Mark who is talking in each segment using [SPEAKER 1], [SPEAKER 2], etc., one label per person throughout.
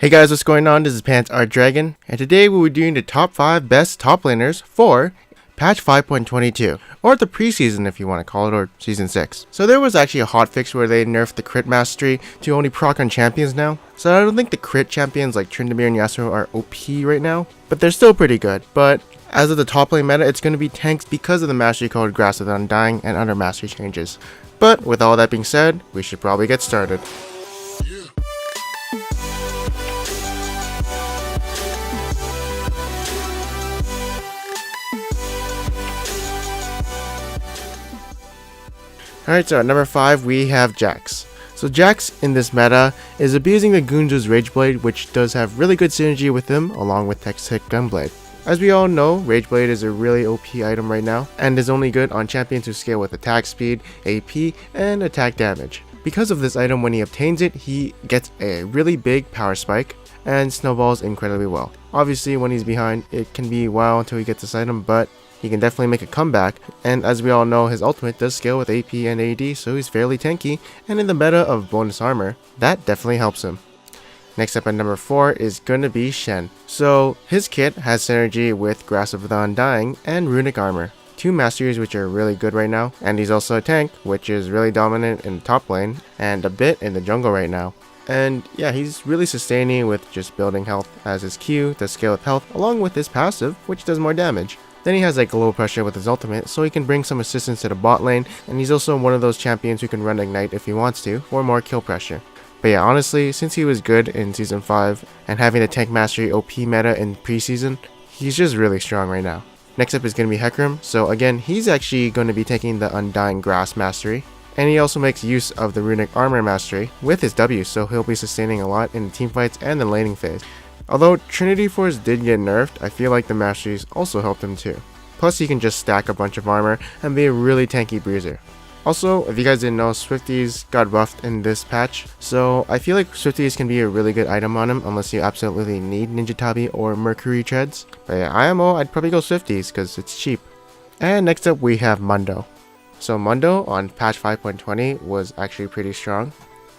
[SPEAKER 1] Hey guys, what's going on? This is Pants Art Dragon, and today we'll be doing the top 5 best top laners for patch 5.22, or the preseason if you want to call it, or season 6. So there was actually a hotfix where they nerfed the crit mastery to only proc on champions now. So I don't think the crit champions like Tryndamere and Yasuo are OP right now, but they're still pretty good. But as of the top lane meta, it's going to be tanks because of the mastery code Grasp of the Undying and other mastery changes. But with all that being said, we should probably get started. Alright, so at number 5 we have Jax. So Jax in this meta is abusing the Guinsoo's Rageblade, which does have really good synergy with him along with Hextech Gunblade. As we all know, Rageblade is a really OP item right now and is only good on champions who scale with attack speed, AP, and attack damage. Because of this item, when he obtains it, he gets a really big power spike and snowballs incredibly well. Obviously when he's behind, it can be a while until he gets this item, but he can definitely make a comeback, and as we all know, his ultimate does scale with AP and AD, so he's fairly tanky, and in the meta of bonus armor, that definitely helps him. Next up at number 4 is gonna be Shen. So his kit has synergy with Grasp of the Undying and Runic Armor, two masteries which are really good right now, and he's also a tank, which is really dominant in the top lane, and a bit in the jungle right now. And yeah, he's really sustaining with just building health as his Q does scale with health, along with his passive, which does more damage. Then he has like low pressure with his ultimate, so he can bring some assistance to the bot lane, and he's also one of those champions who can run Ignite if he wants to, for more kill pressure. But yeah, honestly, since he was good in Season 5, and having the tank mastery OP meta in preseason, he's just really strong right now. Next up is going to be Hecarim, so again, he's actually going to be taking the Undying Grasp mastery, and he also makes use of the Runic Armor mastery with his W, so he'll be sustaining a lot in the teamfights and the laning phase. Although Trinity Force did get nerfed, I feel like the masteries also helped him too. Plus he can just stack a bunch of armor and be a really tanky bruiser. Also, if you guys didn't know, Swifties got buffed in this patch, so I feel like Swifties can be a really good item on him unless you absolutely need Ninja Tabi or Mercury Treads. But yeah, IMO, I'd probably go Swifties because it's cheap. And next up we have Mundo. So Mundo on patch 5.20 was actually pretty strong.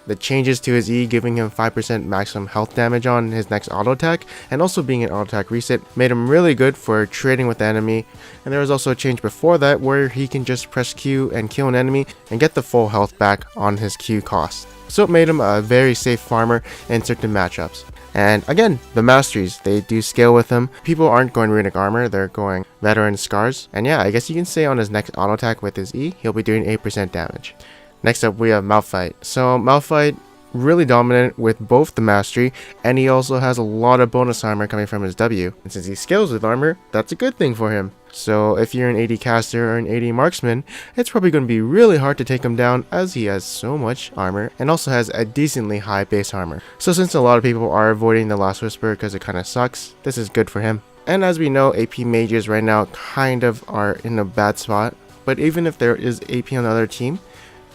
[SPEAKER 1] The changes to his E giving him 5% maximum health damage on his next auto attack, and also being an auto attack reset made him really good for trading with the enemy. And there was also a change before that where he can just press Q and kill an enemy and get the full health back on his Q cost. So it made him a very safe farmer in certain matchups. And again, the masteries, they do scale with him. People aren't going Runic Armor, they're going Veteran Scars. And yeah, I guess you can say on his next auto attack with his E, he'll be doing 8% damage. Next up we have Malphite. So Malphite, really dominant with both the mastery, and he also has a lot of bonus armor coming from his W. And since he scales with armor, that's a good thing for him. So if you're an AD caster or an AD marksman, it's probably going to be really hard to take him down as he has so much armor and also has a decently high base armor. So since a lot of people are avoiding the Last Whisper because it kind of sucks, this is good for him. And as we know, AP mages right now kind of are in a bad spot, but even if there is AP on the other team,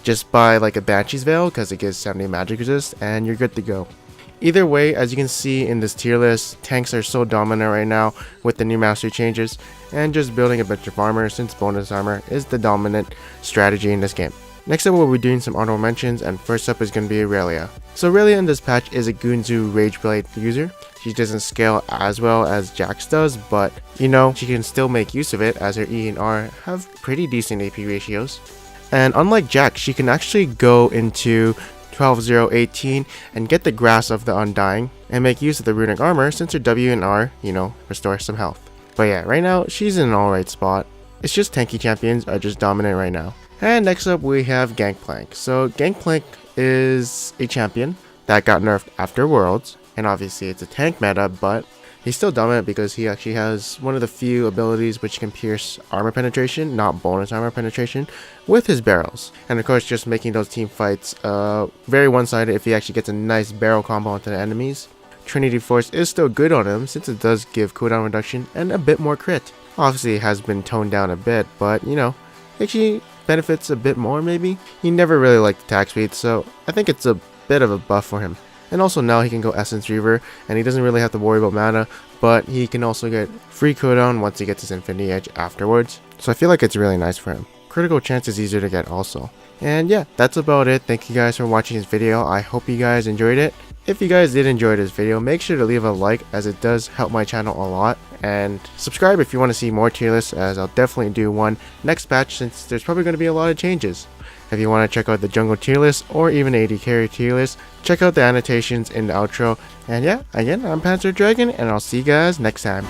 [SPEAKER 1] just buy like a Banshee's Veil because it gives 70 magic resist and you're good to go. Either way, as you can see in this tier list, tanks are so dominant right now with the new mastery changes, and just building a bunch of armor since bonus armor is the dominant strategy in this game. Next up we'll be doing some honorable mentions, and first up is going to be Aurelia. So Aurelia in this patch is a Guinsoo Rageblade user. She doesn't scale as well as Jax does, but you know, she can still make use of it as her E and R have pretty decent AP ratios. And unlike Jax, she can actually go into 12-0-18 and get the Grasp of the Undying and make use of the Runic Armor since her W and R, you know, restore some health. But yeah, right now she's in an alright spot. It's just tanky champions are just dominant right now. And next up we have Gangplank. So Gangplank is a champion that got nerfed after Worlds, and obviously it's a tank meta, but he's still dominant because he actually has one of the few abilities which can pierce armor penetration, not bonus armor penetration, with his barrels. And of course, just making those team fights very one-sided if he actually gets a nice barrel combo onto the enemies. Trinity Force is still good on him since it does give cooldown reduction and a bit more crit. Obviously it has been toned down a bit, but you know, actually benefits a bit more maybe. He never really liked attack speed, so I think it's a bit of a buff for him. And also now he can go Essence Reaver, and he doesn't really have to worry about mana, but he can also get free cooldown once he gets his Infinity Edge afterwards. So I feel like it's really nice for him. Critical chance is easier to get also. And yeah, that's about it. Thank you guys for watching this video. I hope you guys enjoyed it. If you guys did enjoy this video, make sure to leave a like as it does help my channel a lot, and subscribe if you want to see more tier lists, as I'll definitely do one next batch since there's probably going to be a lot of changes. If you want to check out the jungle tier list or even AD carry tier list, check out the annotations in the outro. And yeah, again, I'm Panzer Dragon, and I'll see you guys next time.